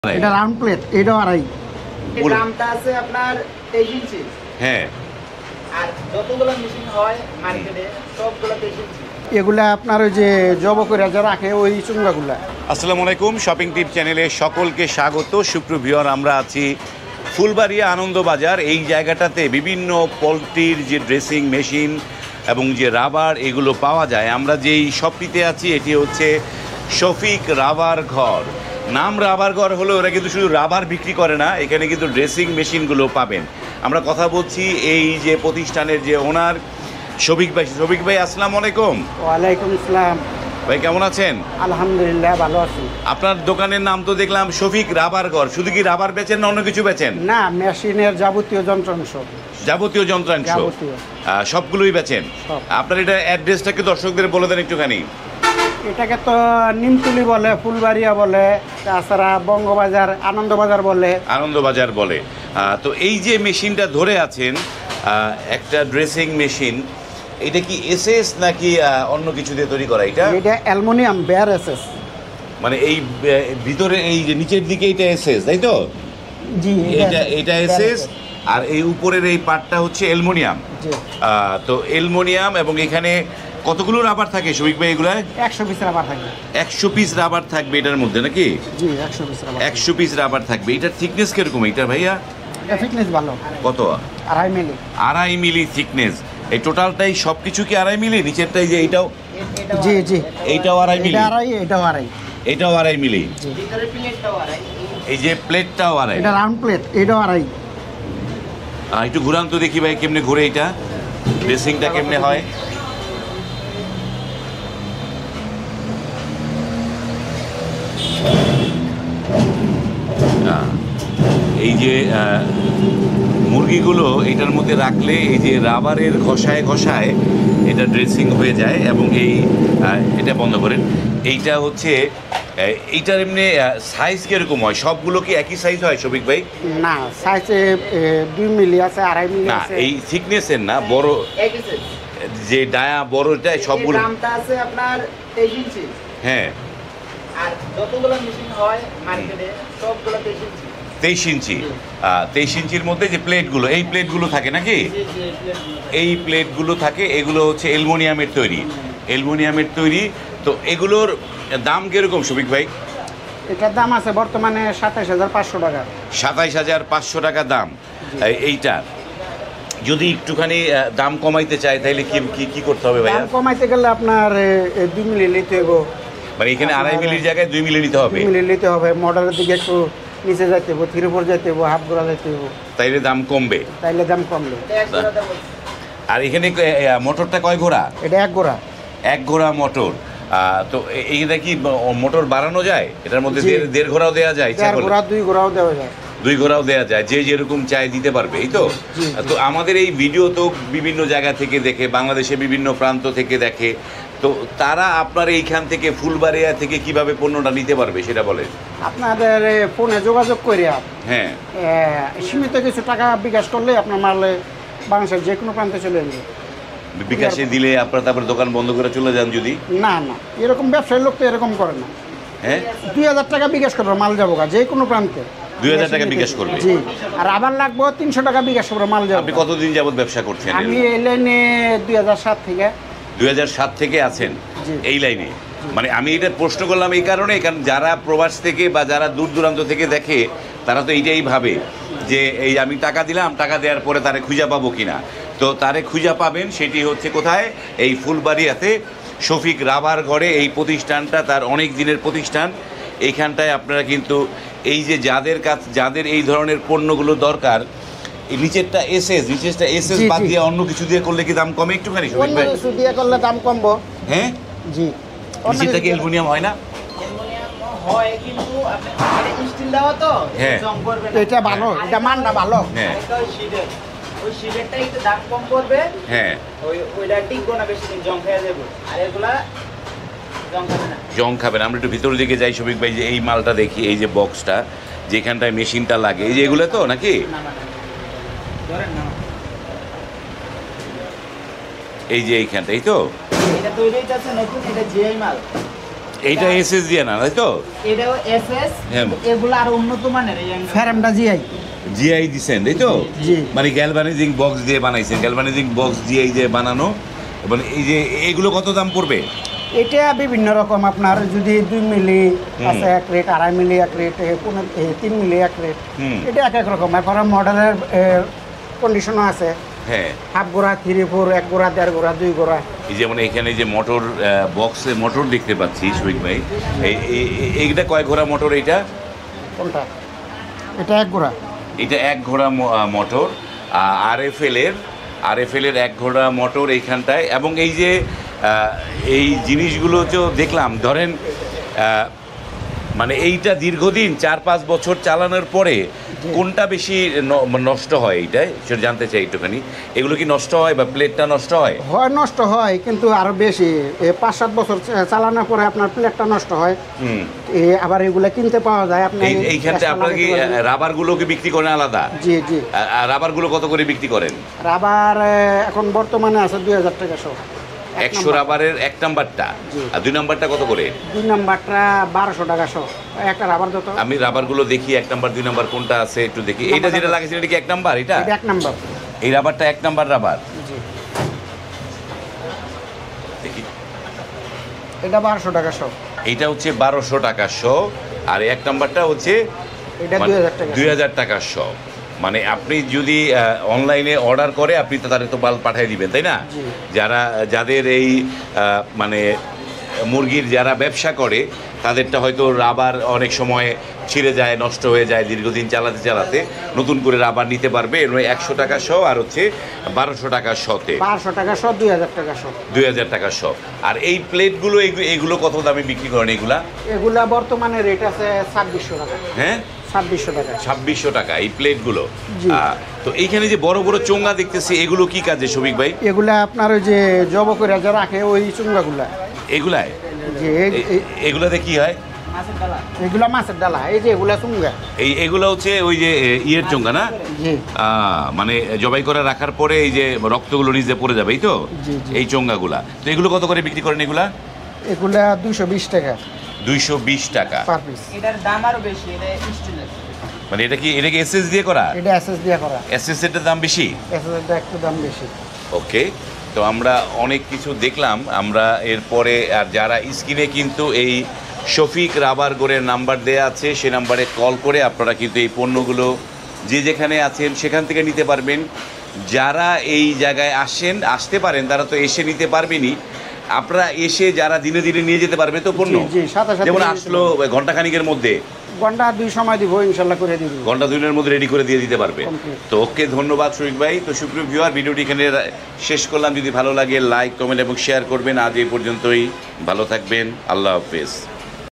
এটা round plate, এটাও আড়াই। এর দামটা আছে আপনার 23 ইঞ্চি। হ্যাঁ, আর যতগুলো মেশিন হয় মার্কেটে সবগুলো 23 ইঞ্চি। এগুলা আপনার ওই যে জব করে যা রাখে ওই চুঙ্গাগুলা। আসসালামু আলাইকুম, শপিং টিপ চ্যানেলে সকলকে স্বাগত। সুপ্রভিয়র, আমরা আছি ফুলবাড়িয়া আনন্দবাজার। এই জায়গাটাতে বিভিন্ন পোলট্রির যে ড্রেসিং মেশিন এবং যে রাবার এগুলো পাওয়া যায়। আমরা যেই শপটিতে আছি এটি হচ্ছে শফিক রাবার ঘর। নাম রাবার ঘর হলো, ওরা কিন্তু শুধু রাবার বিক্রি করে না, এখানে কিন্তু ড্রেসিং মেশিনগুলো পাবেন। আমরা কথা বলছি এই যে প্রতিষ্ঠানের যে ওনার শফিক ভাই। শফিক ভাই, আসসালামু আলাইকুম। ওয়ালাইকুম আসসালাম। ভাই কেমন আছেন? আলহামদুলিল্লাহ ভালো আছি। আপনার দোকানের নাম তো দেখলাম শফিক রাবার ঘর। শুধু কি রাবার বেচেন না অন্য কিছু বেচেন? না, মেশিনের যাবতীয় যন্ত্রাংশ। যাবতীয় যন্ত্রাংশ যাবতীয় সবগুলোই বেচেন। সব। আপনার এটা অ্যাড্রেসটাকে দর্শকদের বলে দেন একটুখানি। এটাকে তো নিমতুলি বলে, ফুলবাড়িয়া বলে, তাছাড়া বঙ্গবাজার, আনন্দবাজার বলে। আনন্দবাজার বলে। তো এই যে মেশিনটা ধরে আছেন, একটা ড্রেসিং মেশিন, এটা কি এসএস নাকি অন্য কিছু দিয়ে তৈরি করা? এটা অ্যালুমিনিয়াম বেয়ার এসএস। মানে এই ভিতরে এই যে নিচের দিকে এটা এসএস, তাই তো? জি, এটা এসএস, আর এই উপরের এই পার্টটা হচ্ছে অ্যালুমিনিয়াম। জি। তো অ্যালুমিনিয়াম, এবং এখানে কতগুলো রাবার থাকে শফিক ভাই এগুলায়? 100 পিস রাবার থাকবে। 100 পিস রাবার থাকবে এটার মধ্যে নাকি? জি, 100 পিস রাবার। 100 পিস রাবার থাকবে। এটার থিকনেস কিরকম এটা ভাইয়া? এটা ফিটনেস ভালো। কত? 2.5 মিলি। 2.5 মিলি থিকনেস। এই টোটালটাই সব কিছু কি 2.5 মিলি? নিচেরটাই যে এইটাও? জি জি। এইটাও 2.5 মিলি? এটা আড়াই, এটাও আড়াই। এটাও 2.5 মিলি। ভিতরে প্লেটটাও আড়াই। এই যে প্লেটটাও 2.5। এটা রাউন্ড প্লেট, এটাও আড়াই। একটু ঘুরান তো দেখি ভাই, কেমনে ঘুরে এটা, ড্রেসিংটা কেমনে হয়। এই যে মুরগিগুলো এটার মধ্যে রাখলে এই যে রাবারের ঘষায় ঘষায় এটা ড্রেসিং হয়ে যায়। এবং এই এটা বন্ধ করেন। এইটা হচ্ছে এইটার এমনি সাইজ কিরকম হয়? সবগুলো কি একই সাইজ হয় শফিক ভাই? না, সাইজে 2 মিলি আছে, 2.5 মিলি না, আছে। এই থিকনেসের না, বড় একই সাইজ। যে ডায়া বড়টাই সবগুলো। এর দামটা আছে আপনার 23 ইঞ্চি। হ্যাঁ, আর যতগুলো মেশিন হয় মার্কেটে সবগুলো 23 ইঞ্চি। 23 ইঞ্চি। 23 ইঞ্চির মধ্যে যে প্লেটগুলো, এই প্লেটগুলো থাকে নাকি? জি জি, প্লেটগুলো। এই প্লেটগুলো থাকে, এগুলো হচ্ছে অ্যালুমিনিয়ামের তৈরি। অ্যালুমিনিয়ামের তৈরি। তো এগুলোর দাম কিরকম শফিক ভাই? এটার দাম আছে বর্তমানে 27,500 টাকা। 27,500 টাকা দাম এইটার। যদি একটুখানি দাম কমাইতে চাই তাহলে কি কি কি করতে হবে ভাইয়া? দাম কমাইতে গেলে আপনার 2 মিলি নিতে হবে। মানে এখানে 2.5 মিলির জায়গায় 2 মিলি নিতে হবে। 2 মিলি নিতে হবে। মডেলের দিকে একটু নিচে যাইতে হবে, 3/4 যাইতে হবে, হাফ গোড়া যাইতে হবে, তাইলে দাম কমবে। তাইলে দাম কমবে। এটা এক জোড়া দাম বলছি। আর এখানে মোটরটা কয় ঘোড়া? এটা 1 গোড়া। 1 ঘোড়া মোটর। তো এইটা কি মোটর বাড়ানো যায়? এটার মধ্যে জি। 1.5 ঘোড়াও দেওয়া যায়? 4 গোড়া, 2 গোড়াও দেওয়া যায়। 2 ঘোড়াও দেওয়া যায়, যে যেরকম চাই দিতে পারবে, এই তো? জি। তো আমাদের এই ভিডিও তো বিভিন্ন জায়গা থেকে দেখে, বাংলাদেশে বিভিন্ন প্রান্ত থেকে দেখে। তো তারা আপনার এইখান থেকে ফুলবাড়িয়া থেকে কিভাবে পণ্যটা নিতে পারবে সেটা বলেন। আপনাদের ফোনে যোগাযোগ করে হ্যাঁ, সীমিত কিছু টাকা বিকাশ করলে আপনার মাল বাংলাদেশের যে কোনো প্রান্তে চলে যাবে। বিকাশে দিলে আপনার তারপর দোকান বন্ধ করে চলে যান যদি? না না, এরকম ব্যবসায়ী লোক তো এরকম করে না। হ্যাঁ, 2,000 টাকা বিকাশ করবো, মাল যাবো যে কোনো প্রান্তে। 2,000 টাকা বিকাশ করবে? জি। আর আবার লাগবো 300 টাকা বিকাশ করবো, মাল যাবো। আপনি কতদিন যাবত ব্যবসা করছেন? আমি এই লাইনে 2007 থেকে। 2007 থেকে আছেন জি। এই লাইনে? মানে আমি এটা প্রশ্ন করলাম এই কারণে, কারণ যারা প্রবাস থেকে বা যারা দূর দূরান্ত থেকে দেখে তারা তো এইটাই ভাবে যে এই আমি টাকা দিলাম, টাকা দেওয়ার পরে তারে খুঁজে পাবো কিনা। তো তারে খুঁজে পাবেন, সেটি হচ্ছে কোথায়? এই ফুলবাড়িয়াতে শফিক রাবার ঘরে। এই প্রতিষ্ঠানটা তার অনেক দিনের প্রতিষ্ঠান। এইখানটায় আপনারা কিন্তু এই যে যাদের এই ধরনের পণ্যগুলো দরকার, এই নিচেরটা এসএস জি, বাদ জি। দিয়ে অন্য কিছু দিয়ে করলে কি দাম কমে একটুখানি শফিক অন্য ভাই? কিছু দিয়ে করলে দাম কমবো। হ্যাঁ, জি। নিচেরটা কি অ্যালুমিনিয়াম হয় না? অ্যালুমিনিয়াম হয় কিন্তু আপনি স্টিল দেওয়া তো হ্যাঁ। জং করবে না। এটা ভালো, এটা মানটা ভালো। হ্যাঁ, এটা ওই শিটের। ওই শিটেরটা একটু দাম কম পড়বে। হ্যাঁ, ওইটা টিকবো না বেশি দিন, জং খেয়ে যাবে। আর এগুলা জং খাবে না। জং খাবে না। আমরা একটু ভিতরের দিকে যাই শফিক ভাই, যে এই মালটা দেখি, এই যে বক্সটা যেখানটায় মেশিনটা লাগে, এই যে এগুলো তো নাকি? না না না। ধরেন না। এই যে এইখানটা, এই তো? এটা তৈরি হইতাছে নতুন, এটা জিআই মাল। এইটা এসএস দিয়ে না তাই তো? এটাও এসএস, হ্যাঁ। এগুলো আর উন্নত মানের এই angle। ফ্রেমটা জিআই। জিআই দিছেন তাই তো? জি। মানে গ্যালভানাইজিং বক্স দিয়ে বানাইছেন, গ্যালভানাইজিং বক্স দিয়ে এই যে বানানো। মানে এই যে এগুলো কত দাম পড়বে? এটা বিভিন্ন রকম, আপনার যদি 2 মিলি আছে এক রেট, 2.5 মিলি এক রেট, 3 মিলি এক রেট, হুম। এটা এক এক রকম। এখন মডেলের কন্ডিশনও আছে, হ্যাঁ, হাফ গোড়া, 3/4, 1 গোড়া, 1.5 গোড়া, 2 গোড়া। এই যেমন এখানে যে মোটর বক্সে মোটর দেখতে পাচ্ছি শফিক ভাই, এইটা কয় ঘোড়া মোটর? এইটা কোনটা? এটা 1 গোড়া। এটা 1 ঘোড়া মোটর, আরএফএল এর 1 ঘোড়া মোটর এইখানটায়। এবং এই যে এই জিনিসগুলো তো দেখলাম, ধরেন মানে এইটা দীর্ঘদিন 4-5 বছর চালানোর পরে কোনটা বেশি নষ্ট হয়, এইটাই সেটা জানতে চাই একটুখানি। এগুলো কি নষ্ট হয় বা প্লেটটা নষ্ট হয়? হয়, নষ্ট হয়, কিন্তু আরো বেশি 5-7 বছর চালানোর পরে আপনার প্লেটটা নষ্ট হয়। হুম। আবার এগুলা কিনতে পাওয়া যায়। আপনি এইখানটা আপনারা কি রাবারগুলোকে বিক্রি করেন আলাদা? জি জি। রাবারগুলো কত করে বিক্রি করেন? রাবার এখন বর্তমানে আছে 2000 টাকা সহ। 100 রাবারের 1 নাম্বারটা, আর 2 নাম্বারটা কত করে? 2 নাম্বারটা 1200 টাকা সহ। একটা রাবার যত। আমি রাবারগুলো দেখি, 1 নাম্বার 2 নাম্বার কোনটা আছে একটু দেখি। এটা যেটা লাগাইছেন এটা কি 1 নাম্বার? এটা এটা 1 নাম্বার। এই রাবারটা 1 নাম্বার রাবার। জি। দেখি, এটা 1200 টাকা সহ। এইটা হচ্ছে 1200 টাকা শো, আর 1 নাম্বারটা হচ্ছে এটা 2000 টাকা। 2000 টাকা শো। মানে আপনি যদি অনলাইনে অর্ডার করে আপনি তো তাদের তো মাল পাঠিয়ে দিবেন, তাই না? জি। যাদের এই মানে মুরগির যারা ব্যবসা করে তাদেরটা হয়তো রাবার অনেক সময় ছিঁড়ে যায়, নষ্ট হয়ে যায়, দীর্ঘদিন চালাতে চালাতে নতুন করে রাবার নিতে পারবে। এর 100 টাকা শো, আর হচ্ছে 1200 টাকা শোতে 1200 টাকা সহ, 2000 টাকা সহ। 2000 টাকা শো। আর এই প্লেটগুলো এগুলো কত দামে বিক্রি করেন এগুলা? এগুলা বর্তমানে রেট আছে 2600 টাকা। হ্যাঁ, 2600 টাকা। 2600 টাকা এই প্লেটগুলো। জি। তো এইখানে যে বড় বড় চোঙ্গা দেখতেছি, এগুলো কি কাজে শফিক ভাই? এগুলা আপনার ওই যে জব করে যা রাখে ওই চুঙ্গাগুলা। এগুলায় যে এগুলাতে কি হয়? মাছের ডালা। এগুলা মাছের ডালা, এই যে এগুলা চুঙ্গা। এগুলো হচ্ছে ওই যে ইয়ের চোঙ্গা না? জি। মানে জবাই করে রাখার পরে এই যে রক্তগুলো নিচে পড়ে যাবে, এই তো? জি, জি। এই চোঙ্গাগুলা। তো এগুলো কত করে বিক্রি করেন এগুলা? এগুলা 220 টাকা 220 টাকা। Per piece. এটার দাম আরো বেশি, এটা স্টিলের। মানে এটা কি এসএস দিয়ে করা? এটা এসএস দিয়ে করা। এসএস এর দাম বেশি? এসএস এর একটু দাম বেশি। ওকে, তো আমরা অনেক কিছু দেখলাম। আমরা এরপরে আর যারা স্ক্রিনে কিন্তু এই শফিক রাবার গোরের নাম্বার দেয়া আছে, সে নাম্বারে কল করে আপনারা কিন্তু এই পণ্যগুলো যে যেখানে আছেন সেখান থেকে নিতে পারবেন। যারা এই জায়গায় আসতে পারেন তারা তো এসে নিতে পারবেনই। আপনারা এসে যারা দিনে দিনে নিয়ে যেতে পারবে তো পণ্য, জি, জি, সাথে সাথে যেমন নিয়ে যেতে আসলো ঘন্টাখানিকের মধ্যে, ঘন্টা 2 সময় দিব, ইনশাল্লাহ করে দিব। ঘন্টা 2-এর মধ্যে রেডি করে দিয়ে দিতে পারবে। Complete। তো ওকে, ধন্যবাদ শফিক ভাই। তো সুপ্রিয় ভিউয়ার, ভিডিওটি এখানে শেষ করলাম। যদি ভালো লাগে লাইক, কমেন্ট এবং শেয়ার করবেন। আজ এই পর্যন্তই, ভালো থাকবেন, আল্লাহ হাফেজ।